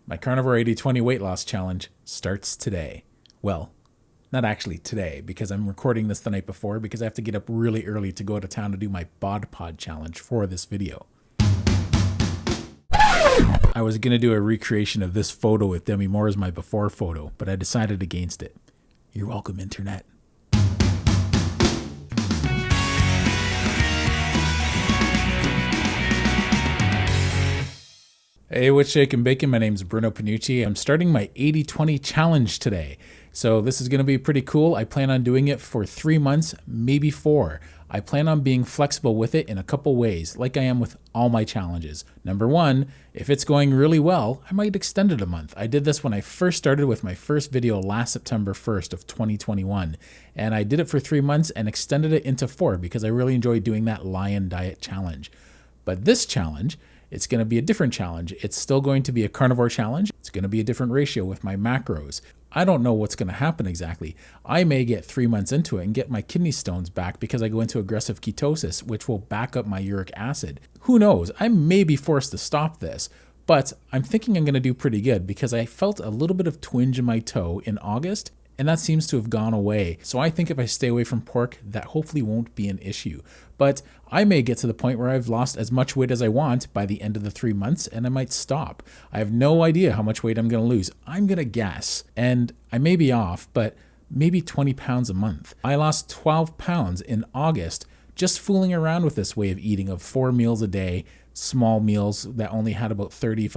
My Carnivore 80-20 weight loss challenge starts today. Well, not actually today, because I'm recording this the night before because I have to get up really early to go to town to do my bod pod challenge for this video. I was going to do a recreation of this photo with Demi Moore as my before photo, but I decided against it. You're welcome, internet. Hey, what's shaking bacon? My name's Bruno Panucci. I'm starting my 80-20 challenge today. So this is going to be pretty cool. I plan on doing it for 3 months, maybe 4. I plan on being flexible with it in a couple ways, like I am with all my challenges. Number 1, if it's going really well, I might extend it a month. I did this when I first started with my first video last September 1st of 2021. And I did it for 3 months and extended it into 4 because I really enjoyed doing that lion diet challenge. But this challenge, it's going to be a different challenge. It's still going to be a carnivore challenge. It's going to be a different ratio with my macros. I don't know what's going to happen exactly. I may get 3 months into it and get my kidney stones back because I go into aggressive ketosis, which will back up my uric acid. Who knows? I may be forced to stop this, but I'm thinking I'm going to do pretty good because I felt a little bit of twinge in my toe in August, and that seems to have gone away. So I think if I stay away from pork, that hopefully won't be an issue. But I may get to the point where I've lost as much weight as I want by the end of the 3 months, and I might stop. I have no idea how much weight I'm going to lose. I'm going to guess, and I may be off, but maybe 20 pounds a month. I lost 12 pounds in August just fooling around with this way of eating of 4 meals a day, small meals that only had about 30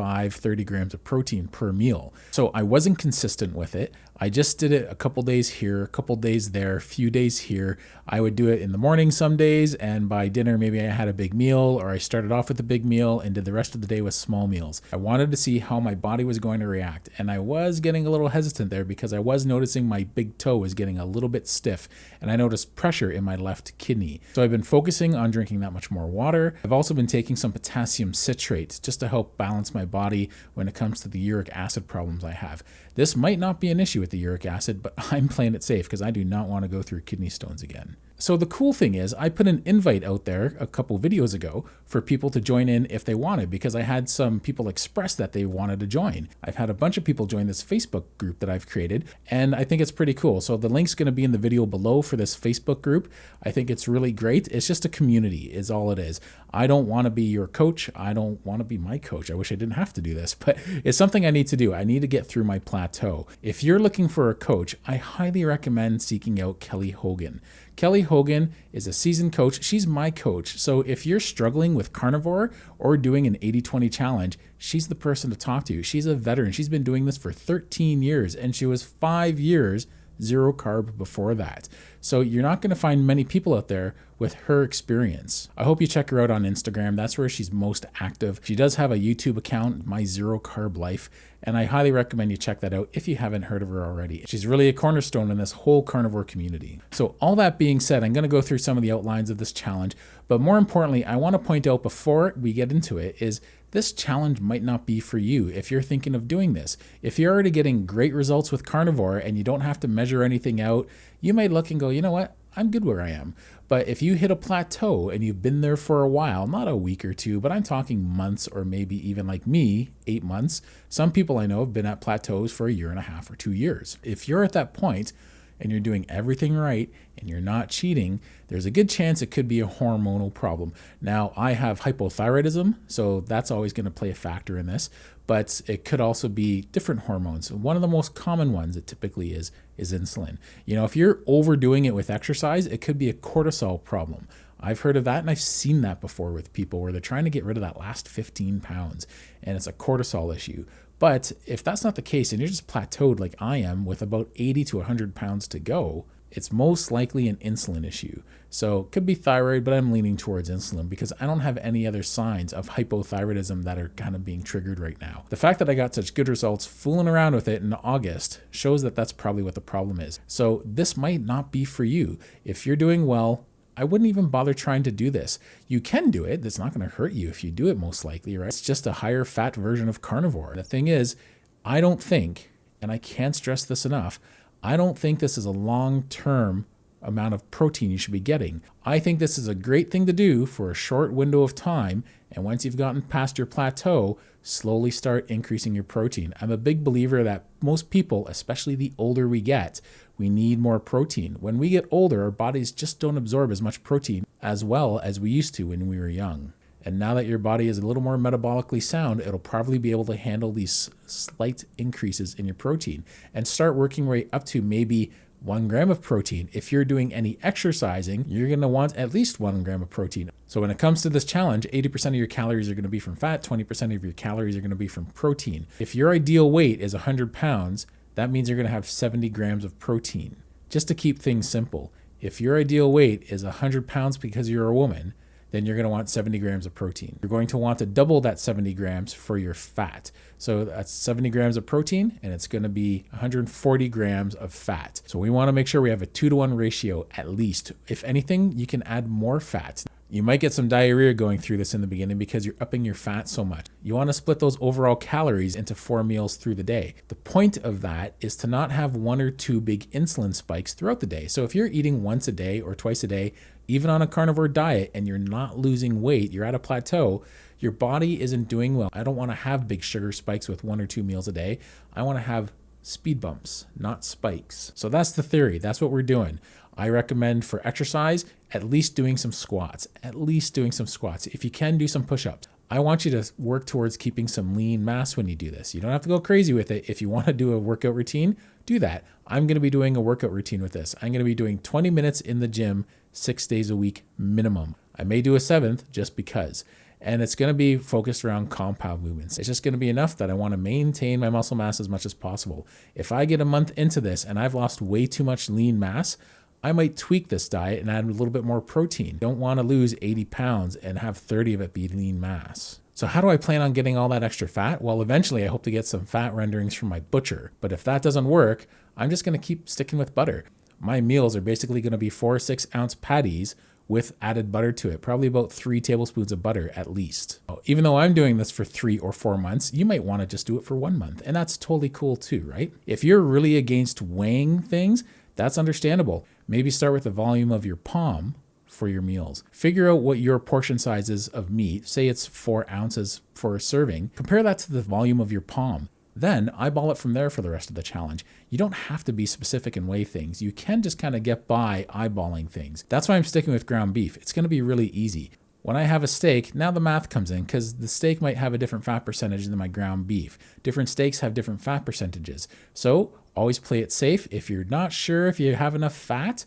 grams of protein per meal. So I wasn't consistent with it. I just did it a couple days here, a couple days there, a few days here. I would do it in the morning some days, and by dinner maybe I had a big meal, or I started off with a big meal and did the rest of the day with small meals. I wanted to see how my body was going to react, and I was getting a little hesitant there because I was noticing my big toe was getting a little bit stiff, and I noticed pressure in my left kidney. So I've been focusing on drinking that much more water. I've also been taking some potassium citrate just to help balance my body when it comes to the uric acid problems I have. This might not be an issue with the uric acid, but I'm playing it safe because I do not want to go through kidney stones again. So the cool thing is I put an invite out there a couple videos ago for people to join in if they wanted, because I had some people express that they wanted to join. I've had a bunch of people join this Facebook group that I've created, and I think it's pretty cool. So the link's going to be in the video below for this Facebook group. I think it's really great. It's just a community is all it is. I don't want to be your coach. I don't want to be my coach. I wish I didn't have to do this, but it's something I need to do. I need to get through my plateau. If you're looking for a coach, I highly recommend seeking out Kelly Hogan. Kelly Hogan is a seasoned coach. She's my coach. So if you're struggling with carnivore or doing an 80-20 challenge, she's the person to talk to. She's a veteran. She's been doing this for 13 years, and she was 5 years zero carb before that. So you're not going to find many people out there with her experience. I hope you check her out on Instagram. That's where she's most active. She does have a YouTube account, My Zero Carb Life, and I highly recommend you check that out if you haven't heard of her already. She's really a cornerstone in this whole carnivore community. So all that being said, I'm going to go through some of the outlines of this challenge, but more importantly, I want to point out before we get into it is this challenge might not be for you if you're thinking of doing this. If you're already getting great results with carnivore and you don't have to measure anything out, you might look and go, you know what? I'm good where I am. But if you hit a plateau and you've been there for a while, not a week or two, but I'm talking months or maybe even like me, 8 months. Some people I know have been at plateaus for 1.5 years or 2 years. If you're at that point and you're doing everything right and you're not cheating, there's a good chance it could be a hormonal problem. Now, I have hypothyroidism, so that's always going to play a factor in this, but it could also be different hormones. One of the most common ones it typically is insulin. You know, if you're overdoing it with exercise, it could be a cortisol problem. I've heard of that, and I've seen that before with people where they're trying to get rid of that last 15 pounds, and it's a cortisol issue. But if that's not the case, and you're just plateaued like I am with about 80 to 100 pounds to go, it's most likely an insulin issue. So it could be thyroid, but I'm leaning towards insulin because I don't have any other signs of hypothyroidism that are kind of being triggered right now. The fact that I got such good results fooling around with it in August shows that that's probably what the problem is. So this might not be for you. If you're doing well, I wouldn't even bother trying to do this. You can do it. It's not going to hurt you if you do it, most likely, right? It's just a higher fat version of carnivore. The thing is, I don't think, and I can't stress this enough, I don't think this is a long-term amount of protein you should be getting. I think this is a great thing to do for a short window of time, and once you've gotten past your plateau, slowly start increasing your protein. I'm a big believer that most people, especially the older we get, we need more protein. When we get older, our bodies just don't absorb as much protein as well as we used to when we were young. And now that your body is a little more metabolically sound, it'll probably be able to handle these slight increases in your protein and start working right up to maybe 1 gram of protein. If you're doing any exercising, you're going to want at least 1 gram of protein. So when it comes to this challenge, 80% of your calories are going to be from fat, 20% of your calories are going to be from protein. If your ideal weight is 100 pounds, that means you're going to have 70 grams of protein. Just to keep things simple, if your ideal weight is 100 pounds because you're a woman, then you're going to want 70 grams of protein. You're going to want to double that 70 grams for your fat. So that's 70 grams of protein, and it's going to be 140 grams of fat. So we want to make sure we have a 2-to-1 ratio at least. If anything, you can add more fat. You might get some diarrhea going through this in the beginning because you're upping your fat so much. You want to split those overall calories into 4 meals through the day. The point of that is to not have 1 or 2 big insulin spikes throughout the day. So if you're eating once a day or twice a day, even on a carnivore diet, and you're not losing weight, you're at a plateau, your body isn't doing well. I don't want to have big sugar spikes with 1 or 2 meals a day. I want to have speed bumps, not spikes. So that's the theory. That's what we're doing. I recommend for exercise, at least doing some squats. If you can, do some push-ups. I want you to work towards keeping some lean mass when you do this. You don't have to go crazy with it. If you want to do a workout routine, do that. I'm going to be doing a workout routine with this. I'm going to be doing 20 minutes in the gym 6 days a week minimum. I may do a 7th just because. And it's going to be focused around compound movements. It's just going to be enough that I want to maintain my muscle mass as much as possible. If I get a month into this and I've lost way too much lean mass, I might tweak this diet and add a little bit more protein. Don't want to lose 80 pounds and have 30 of it be lean mass. So how do I plan on getting all that extra fat? Well, eventually I hope to get some fat renderings from my butcher. But if that doesn't work, I'm just going to keep sticking with butter. My meals are basically going to be 4 6-ounce patties with added butter to it, probably about 3 tablespoons of butter at least. Even though I'm doing this for 3 or 4 months, you might want to just do it for 1 month, and that's totally cool too, right? If you're really against weighing things, that's understandable. Maybe start with the volume of your palm for your meals. Figure out what your portion size is of meat. Say it's 4 ounces for a serving. Compare that to the volume of your palm. Then eyeball it from there for the rest of the challenge. You don't have to be specific and weigh things. You can just kind of get by eyeballing things. That's why I'm sticking with ground beef. It's going to be really easy. When I have a steak, now the math comes in because the steak might have a different fat percentage than my ground beef. Different steaks have different fat percentages. So always play it safe. If you're not sure if you have enough fat,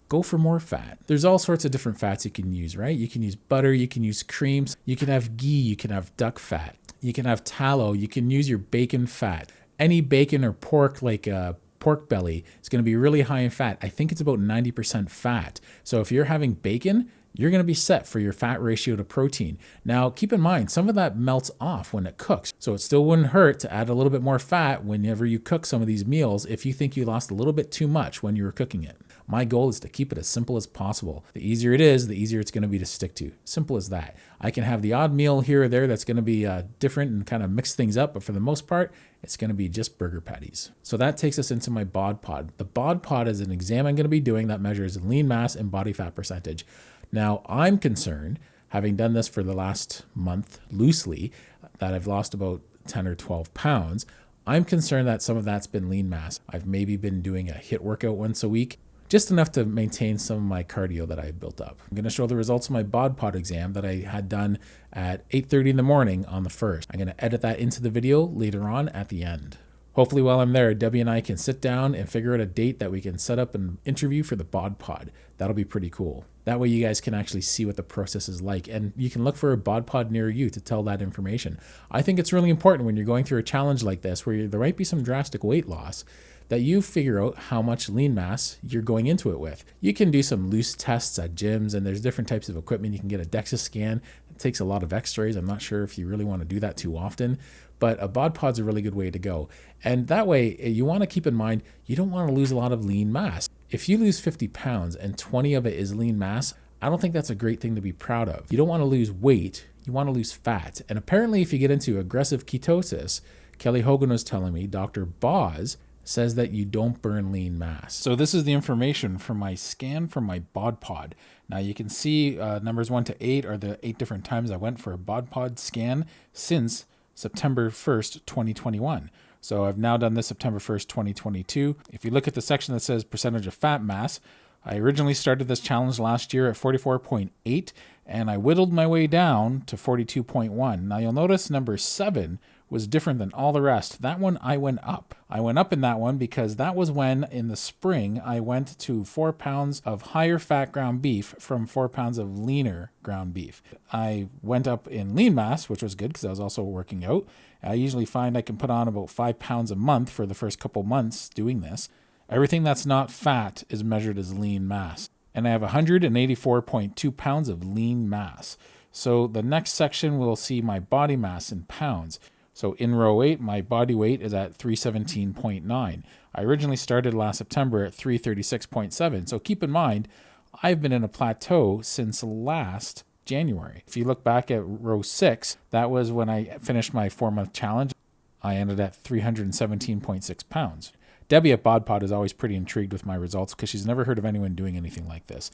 go for more fat. There's all sorts of different fats you can use, right? You can use butter, you can use creams, you can have ghee, you can have duck fat, you can have tallow, you can use your bacon fat. Any bacon or pork like pork belly is going to be really high in fat. I think it's about 90% fat. So if you're having bacon, you're going to be set for your fat ratio to protein. Now, keep in mind, some of that melts off when it cooks. So it still wouldn't hurt to add a little bit more fat whenever you cook some of these meals if you think you lost a little bit too much when you were cooking it. My goal is to keep it as simple as possible. The easier it is, the easier it's going to be to stick to. Simple as that. I can have the odd meal here or there that's going to be different and kind of mix things up, but for the most part, it's going to be just burger patties. So that takes us into my bod pod. The bod pod is an exam I'm going to be doing that measures lean mass and body fat percentage. Now, I'm concerned, having done this for the last month loosely, that I've lost about 10 or 12 pounds. I'm concerned that some of that's been lean mass. I've maybe been doing a HIIT workout once a week, just enough to maintain some of my cardio that I built up. I'm going to show the results of my bod pod exam that I had done at 8:30 in the morning on the 1st. I'm going to edit that into the video later on at the end. Hopefully while I'm there, Debbie and I can sit down and figure out a date that we can set up an interview for the bod pod. That'll be pretty cool. That way you guys can actually see what the process is like, and you can look for a bod pod near you to tell that information. I think it's really important when you're going through a challenge like this where there might be some drastic weight loss, that you figure out how much lean mass you're going into it with. You can do some loose tests at gyms, and there's different types of equipment. You can get a DEXA scan. It takes a lot of x-rays. I'm not sure if you really want to do that too often, but a bod pod's a really good way to go. And that way, you want to keep in mind, you don't want to lose a lot of lean mass. If you lose 50 pounds and 20 of it is lean mass, I don't think that's a great thing to be proud of. You don't want to lose weight. You want to lose fat. And apparently, if you get into aggressive ketosis, Kelly Hogan was telling me, Dr. Boz, says that you don't burn lean mass. So this is the information from my scan from my bod pod. Now you can see numbers 1 to 8 are the 8 different times I went for a bod pod scan since September 1st, 2021. So I've now done this September 1st, 2022. If you look at the section that says percentage of fat mass, I originally started this challenge last year at 44.8 and I whittled my way down to 42.1. Now you'll notice number 7 was different than all the rest. That one I went up. I went up in that one because that was when in the spring I went to 4 pounds of higher fat ground beef from 4 pounds of leaner ground beef. I went up in lean mass, which was good because I was also working out. I usually find I can put on about 5 pounds a month for the first couple months doing this. Everything that's not fat is measured as lean mass. And I have 184.2 pounds of lean mass. So the next section will see my body mass in pounds. So in row 8, my body weight is at 317.9. I originally started last September at 336.7. So keep in mind, I've been in a plateau since last January. If you look back at row 6, that was when I finished my 4-month challenge. I ended at 317.6 pounds. Debbie at BodPod is always pretty intrigued with my results because she's never heard of anyone doing anything like this.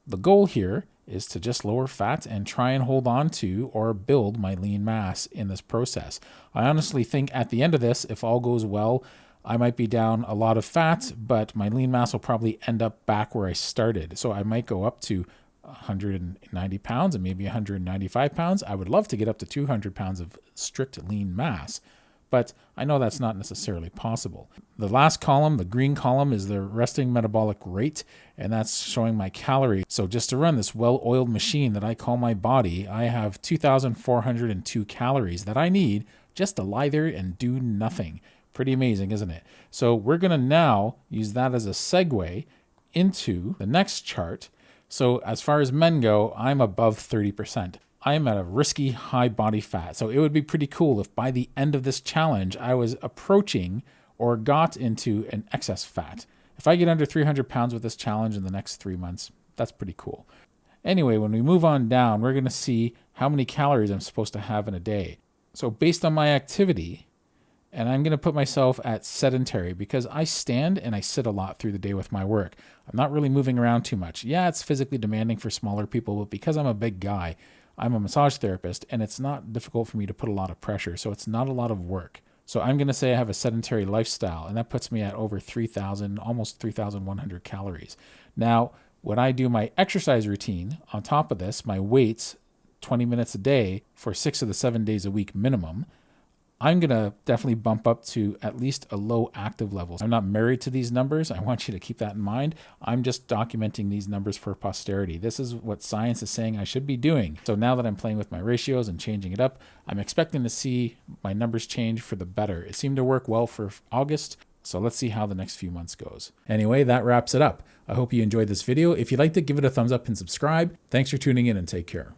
The goal here is to just lower fat and try and hold on to or build my lean mass in this process. I honestly think at the end of this, if all goes well, I might be down a lot of fat, but my lean mass will probably end up back where I started. So I might go up to 190 pounds and maybe 195 pounds. I would love to get up to 200 pounds of strict lean mass, but I know that's not necessarily possible. The last column, the green column, is the resting metabolic rate, and that's showing my calories. So just to run this well-oiled machine that I call my body, I have 2,402 calories that I need just to lie there and do nothing. Pretty amazing, isn't it? So we're going to now use that as a segue into the next chart. So as far as men go, I'm above 30%. I'm at a risky high body fat. So it would be pretty cool if by the end of this challenge, I was approaching or got into an excess fat. If I get under 300 pounds with this challenge in the next 3 months, that's pretty cool. Anyway, when we move on down, we're going to see how many calories I'm supposed to have in a day. So based on my activity, and I'm going to put myself at sedentary because I stand and I sit a lot through the day with my work. I'm not really moving around too much. Yeah, it's physically demanding for smaller people, but because I'm a big guy, I'm a massage therapist, and it's not difficult for me to put a lot of pressure, so it's not a lot of work. So I'm going to say I have a sedentary lifestyle, and that puts me at over 3,000, almost 3,100 calories. Now, when I do my exercise routine, on top of this, my weights, 20 minutes a day for 6 of the 7 days a week minimum, I'm going to definitely bump up to at least a low active level. I'm not married to these numbers. I want you to keep that in mind. I'm just documenting these numbers for posterity. This is what science is saying I should be doing. So now that I'm playing with my ratios and changing it up, I'm expecting to see my numbers change for the better. It seemed to work well for August. So let's see how the next few months goes. Anyway, that wraps it up. I hope you enjoyed this video. If you liked it, give it a thumbs up and subscribe. Thanks for tuning in and take care.